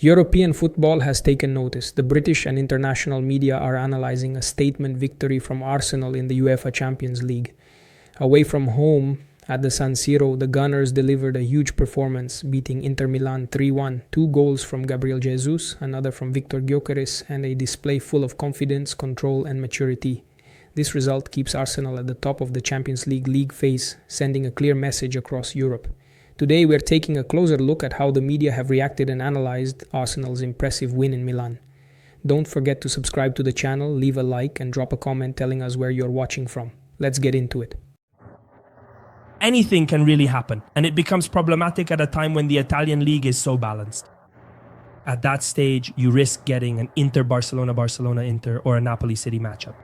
European football has taken notice. The British and international media are analyzing a statement victory from Arsenal in the UEFA Champions League. Away from home at the San Siro, the Gunners delivered a huge performance, beating Inter Milan 3-1. 2 goals from Gabriel Jesus, another from Victor Gyökeres, and a display full of confidence, control and maturity. This result keeps Arsenal at the top of the Champions League phase, sending a clear message across Europe. Today we're taking a closer look at how the media have reacted and analyzed Arsenal's impressive win in Milan. Don't forget to subscribe to the channel, leave a like and drop a comment telling us where you're watching from. Let's get into it. Anything can really happen, and it becomes problematic at a time when the Italian league is so balanced. At that stage, you risk getting an Inter-Barcelona, Barcelona-Inter, or a Napoli-City matchup.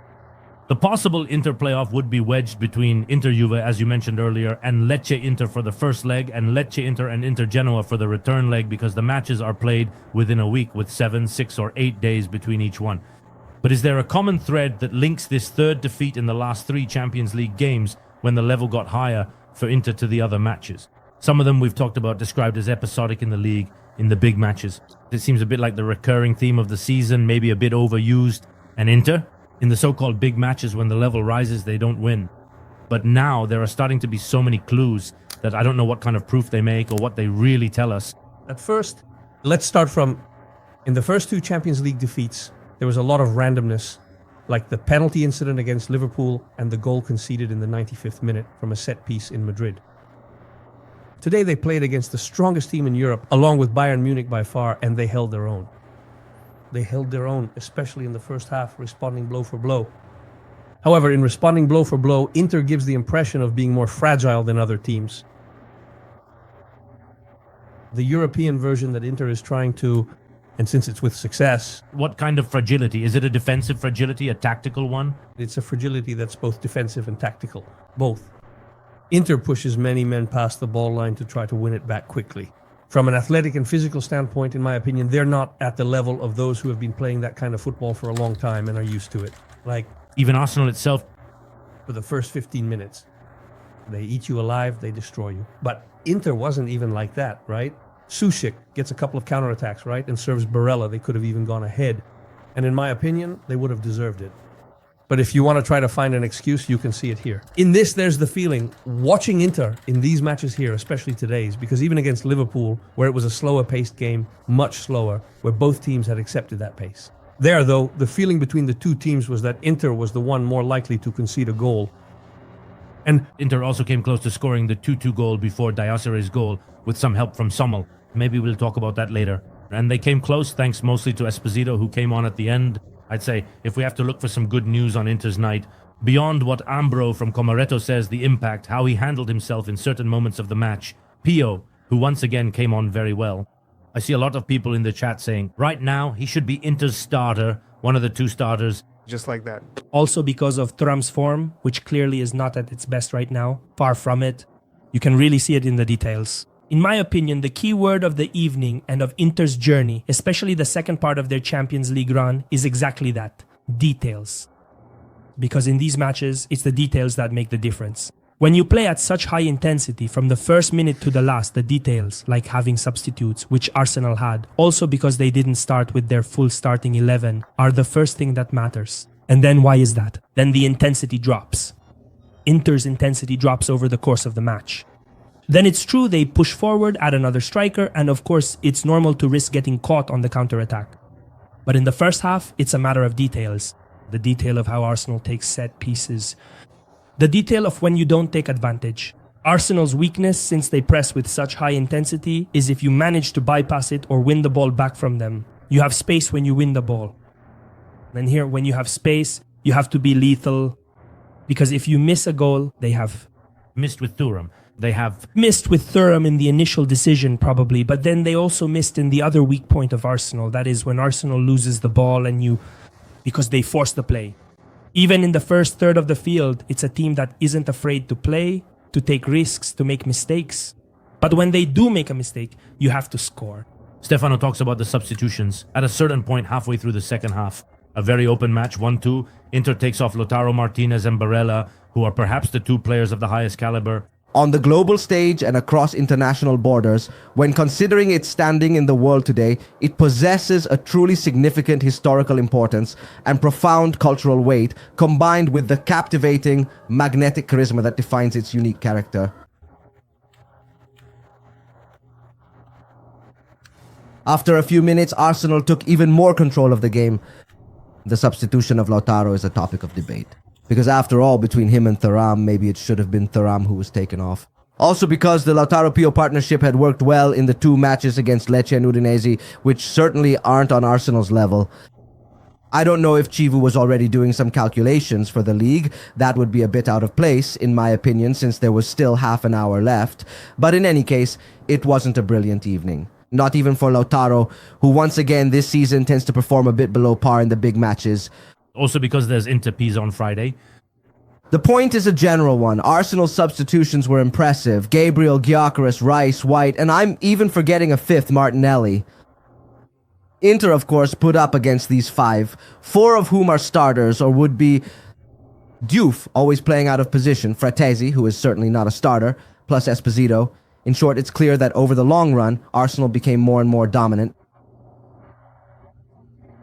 The possible Inter playoff would be wedged between Inter-Juve, as you mentioned earlier, and Lecce-Inter for the first leg, and Lecce-Inter and Inter-Genoa for the return leg, because the matches are played within a week with 7, 6, or 8 days between each one. But is there a common thread that links this third defeat in the last 3 Champions League games when the level got higher for Inter to the other matches? Some of them we've talked about described as episodic in the league, in the big matches. It seems a bit like the recurring theme of the season, maybe a bit overused. And Inter, in the so-called big matches when the level rises, they don't win. But now there are starting to be so many clues that I don't know what kind of proof they make or what they really tell us. At first, let's start from, in the first 2 Champions League defeats, there was a lot of randomness, like the penalty incident against Liverpool and the goal conceded in the 95th minute from a set piece in Madrid. Today they played against the strongest team in Europe, along with Bayern Munich by far, and they held their own. They held their own, especially in the first half, responding blow for blow. However, in responding blow for blow, Inter gives the impression of being more fragile than other teams. The European version that Inter is trying to, and since it's with success... What kind of fragility? Is it a defensive fragility, a tactical one? It's a fragility that's both defensive and tactical. Both. Inter pushes many men past the ball line to try to win it back quickly. From an athletic and physical standpoint, in my opinion, they're not at the level of those who have been playing that kind of football for a long time and are used to it. Like, even Arsenal itself, for the first 15 minutes, they eat you alive, they destroy you. But Inter wasn't even like that, right? Sušik gets a couple of counterattacks, right, and serves Barella. They could have even gone ahead. And in my opinion, they would have deserved it. But if you want to try to find an excuse, you can see it here. In this, there's the feeling, watching Inter in these matches here, especially today's, because even against Liverpool, where it was a slower paced game, much slower, where both teams had accepted that pace. There, though, the feeling between the 2 teams was that Inter was the one more likely to concede a goal. And Inter also came close to scoring the 2-2 goal before Diacere's goal, with some help from Sommel. Maybe we'll talk about that later. And they came close thanks mostly to Esposito, who came on at the end. I'd say, if we have to look for some good news on Inter's night, beyond what Ambro from Comaretto says, the impact, how he handled himself in certain moments of the match, Pio, who once again came on very well. I see a lot of people in the chat saying, right now, he should be Inter's starter, one of the 2 starters. Just like that. Also because of Thuram's form, which clearly is not at its best right now, far from it. You can really see it in the details. In my opinion, the key word of the evening and of Inter's journey, especially the second part of their Champions League run, is exactly that: details. Because in these matches, it's the details that make the difference. When you play at such high intensity, from the first minute to the last, the details, like having substitutes, which Arsenal had, also because they didn't start with their full starting 11, are the first thing that matters. And then why is that? Then the intensity drops. Inter's intensity drops over the course of the match. Then it's true they push forward, add another striker, and of course it's normal to risk getting caught on the counter-attack. But in the first half, it's a matter of details. The detail of how Arsenal takes set pieces. The detail of when you don't take advantage. Arsenal's weakness, since they press with such high intensity, is if you manage to bypass it or win the ball back from them. You have space when you win the ball. And here, when you have space, you have to be lethal. Because if you miss a goal, they have missed with Thuram. They have missed with Thuram in the initial decision, probably, but then they also missed in the other weak point of Arsenal. That is when Arsenal loses the ball because they force the play. Even in the first third of the field, it's a team that isn't afraid to play, to take risks, to make mistakes. But when they do make a mistake, you have to score. Stefano talks about the substitutions. At a certain point halfway through the second half, a very open match, 1-2. Inter takes off Lautaro Martinez and Barella, who are perhaps the 2 players of the highest caliber. On the global stage and across international borders, when considering its standing in the world today, it possesses a truly significant historical importance and profound cultural weight, combined with the captivating, magnetic charisma that defines its unique character. After a few minutes, Arsenal took even more control of the game. The substitution of Lautaro is a topic of debate. Because after all, between him and Thuram, maybe it should have been Thuram who was taken off. Also because the Lautaro-Pio partnership had worked well in the 2 matches against Lecce and Udinese, which certainly aren't on Arsenal's level. I don't know if Chivu was already doing some calculations for the league. That would be a bit out of place, in my opinion, since there was still half an hour left. But in any case, it wasn't a brilliant evening. Not even for Lautaro, who once again this season tends to perform a bit below par in the big matches. Also because there's Inter-Pisa on Friday. The point is a general one. Arsenal's substitutions were impressive. Gabriel, Gyökeres, Rice, White, and I'm even forgetting a 5th, Martinelli. Inter, of course, put up against these 5, 4 of whom are starters or would be Diouf, always playing out of position, Fratesi, who is certainly not a starter, plus Esposito. In short, it's clear that over the long run, Arsenal became more and more dominant.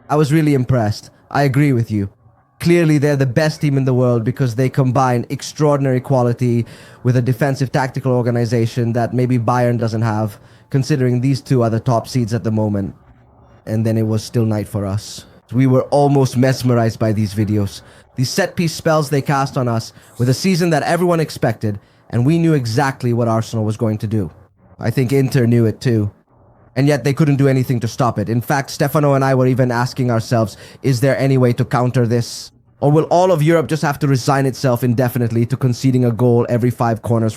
I was really impressed. I agree with you. Clearly, they're the best team in the world because they combine extraordinary quality with a defensive tactical organization that maybe Bayern doesn't have, considering these 2 are the top seeds at the moment. And then it was still night for us. We were almost mesmerized by these videos. These set-piece spells they cast on us with a season that everyone expected, and we knew exactly what Arsenal was going to do. I think Inter knew it too. And yet they couldn't do anything to stop it. In fact, Stefano and I were even asking ourselves, is there any way to counter this? Or will all of Europe just have to resign itself indefinitely to conceding a goal every 5 corner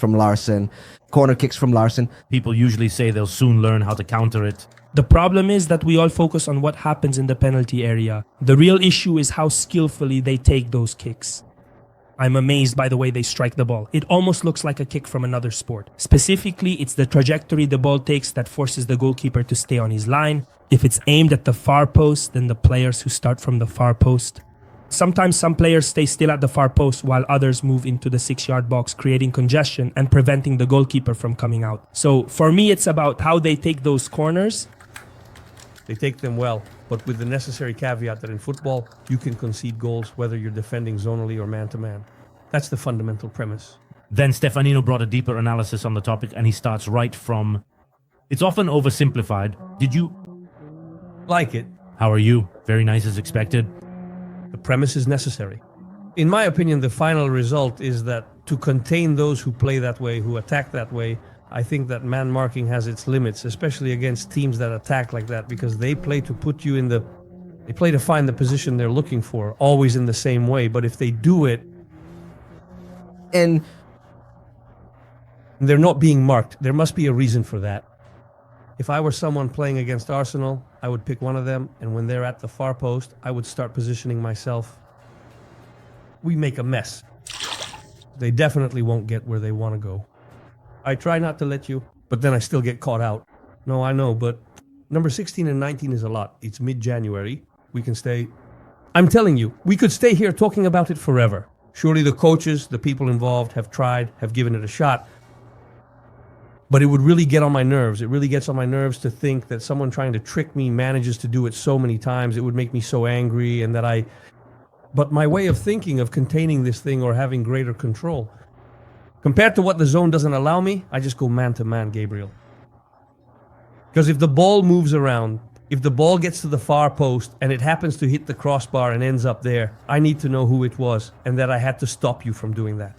kicks from Larsen? People usually say they'll soon learn how to counter it. The problem is that we all focus on what happens in the penalty area. The real issue is how skillfully they take those kicks. I'm amazed by the way they strike the ball. It almost looks like a kick from another sport. Specifically, it's the trajectory the ball takes that forces the goalkeeper to stay on his line. If it's aimed at the far post, then the players who start from the far post. Sometimes some players stay still at the far post while others move into the 6-yard box, creating congestion and preventing the goalkeeper from coming out. So for me, it's about how they take those corners. They take them well, but with the necessary caveat that in football, you can concede goals whether you're defending zonally or man-to-man. That's the fundamental premise. Then Stefanino brought a deeper analysis on the topic, and he starts right from, it's often oversimplified. Did you Like it. How are you? Very nice as expected. The premise is necessary. In my opinion, the final result is that to contain those who play that way, who attack that way, I think that man marking has its limits, especially against teams that attack like that, because they play to put you in they play to find the position they're looking for, always in the same way. But if they do it, And they're not being marked, there must be a reason for that. If I were someone playing against Arsenal, I would pick one of them, and when they're at the far post, I would start positioning myself. We make a mess. They definitely won't get where they want to go. I try not to let you, but then I still get caught out. No, I know, but number 16 and 19 is a lot. It's mid-January. We can stay. I'm telling you, we could stay here talking about it forever. Surely the coaches, the people involved have tried, have given it a shot. But it would really get on my nerves. It really gets on my nerves to think that someone trying to trick me manages to do it so many times. It would make me so angry, and but my way of thinking of containing this thing or having greater control, compared to what the zone doesn't allow me, I just go man-to-man, Gabriel. Because if the ball moves around, if the ball gets to the far post and it happens to hit the crossbar and ends up there, I need to know who it was and that I had to stop you from doing that.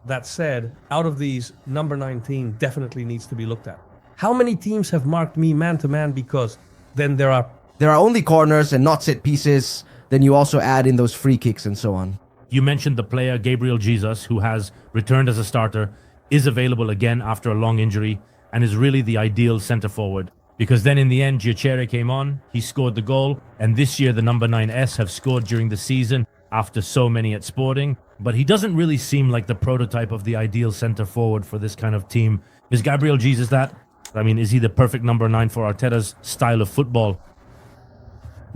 That said, out of these, number 19 definitely needs to be looked at. How many teams have marked me man-to-man because then there are only corners and not set pieces. Then you also add in those free kicks and so on. You mentioned the player Gabriel Jesus, who has returned as a starter, is available again after a long injury, and is really the ideal centre forward. Because then in the end, Giochere came on, he scored the goal, and this year the number 9S have scored during the season after so many at Sporting. But he doesn't really seem like the prototype of the ideal centre forward for this kind of team. Is Gabriel Jesus that? I mean, is he the perfect number 9 for Arteta's style of football?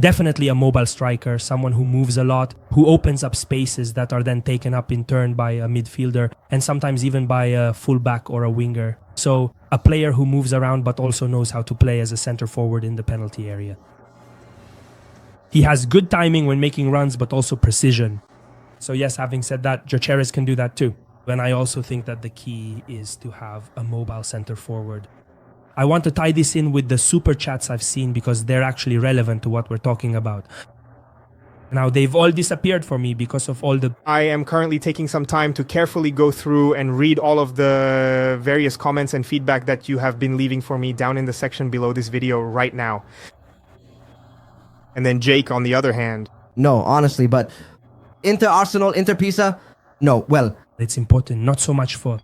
Definitely a mobile striker, someone who moves a lot, who opens up spaces that are then taken up in turn by a midfielder and sometimes even by a fullback or a winger. So a player who moves around but also knows how to play as a center forward in the penalty area. He has good timing when making runs but also precision. So yes, having said that, Gyökeres can do that too. And I also think that the key is to have a mobile center forward. I want to tie this in with the super chats I've seen because they're actually relevant to what we're talking about. Now, they've all disappeared for me because of all the... I am currently taking some time to carefully go through and read all of the various comments and feedback that you have been leaving for me down in the section below this video right now. And then Jake, on the other hand. No, honestly, but Inter Arsenal, Inter Pisa, no, well... It's important, not so much for...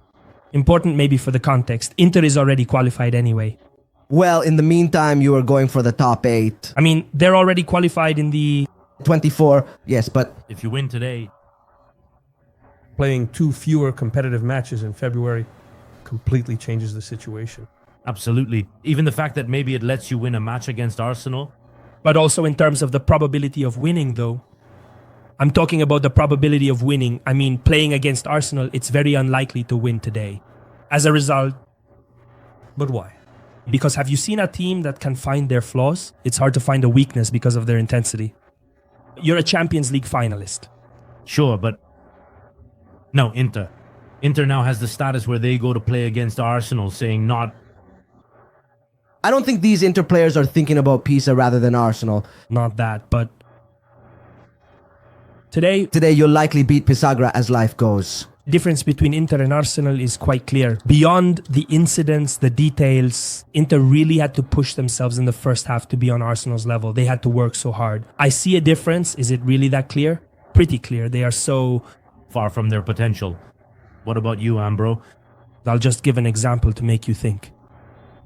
Important maybe for the context. Inter is already qualified anyway. Well, in the meantime, you are going for the top 8. I mean, they're already qualified in the... 24, yes, but... If you win today, Playing 2 fewer competitive matches in February completely changes the situation. absolutely. Even the fact that maybe it lets you win a match against Arsenal. But also in terms of the probability of winning, though. I'm talking about the probability of winning. I mean, playing against Arsenal, it's very unlikely to win today. As a result... But why? Because have you seen a team that can find their flaws? It's hard to find a weakness because of their intensity. You're a Champions League finalist. Sure, but no, Inter. Inter now has the status where they go to play against Arsenal, saying not... I don't think these Inter players are thinking about Pisa rather than Arsenal. Not that, but... Today, You'll likely beat Pisagra as life goes. difference between Inter and Arsenal is quite clear. Beyond the incidents, the details, Inter really had to push themselves in the first half to be on Arsenal's level. They had to work so hard. I see a difference. Is it really that clear? Pretty clear. They are so... far from their potential. What about you, Ambro? I'll just give an example to make you think.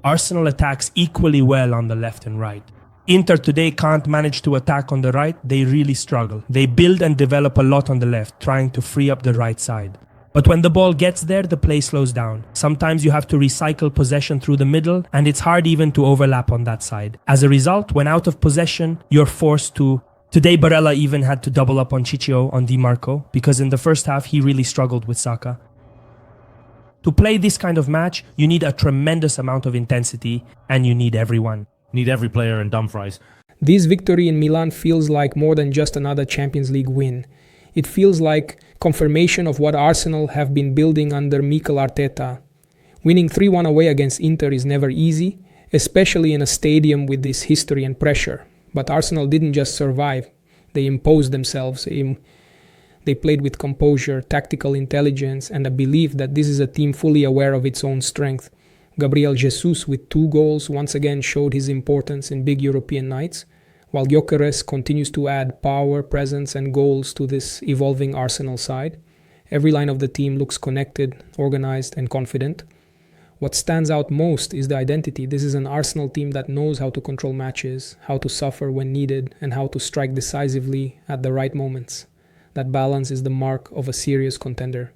Arsenal attacks equally well on the left and right. Inter today can't manage to attack on the right. They really struggle. They build and develop a lot on the left, trying to free up the right side. But when the ball gets there, the play slows down. Sometimes you have to recycle possession through the middle, and it's hard even to overlap on that side. As a result, when out of possession, you're forced to... Today, Barella even had to double up on Ciccio on Di Marco, because in the first half, he really struggled with Saka. To play this kind of match, you need a tremendous amount of intensity, and you need everyone. Need every player in Dumfries. This victory in Milan feels like more than just another Champions League win. It feels like confirmation of what Arsenal have been building under Mikel Arteta. Winning 3-1 away against Inter is never easy, especially in a stadium with this history and pressure. But Arsenal didn't just survive, they imposed themselves. They played with composure, tactical intelligence, and a belief that this is a team fully aware of its own strength. Gabriel Jesus, with 2 goals, once again showed his importance in big European nights, while Gyökeres continues to add power, presence, and goals to this evolving Arsenal side. Every line of the team looks connected, organized, and confident. What stands out most is the identity. This is an Arsenal team that knows how to control matches, how to suffer when needed, and how to strike decisively at the right moments. That balance is the mark of a serious contender.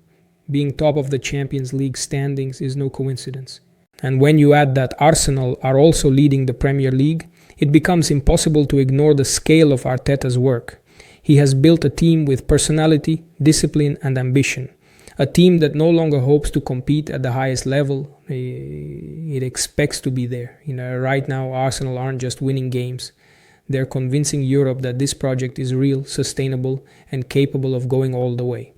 Being top of the Champions League standings is no coincidence. And when you add that Arsenal are also leading the Premier League, it becomes impossible to ignore the scale of Arteta's work. He has built a team with personality, discipline, and ambition. A team that no longer hopes to compete at the highest level, it expects to be there. Right now, Arsenal aren't just winning games. They're convincing Europe that this project is real, sustainable, and capable of going all the way.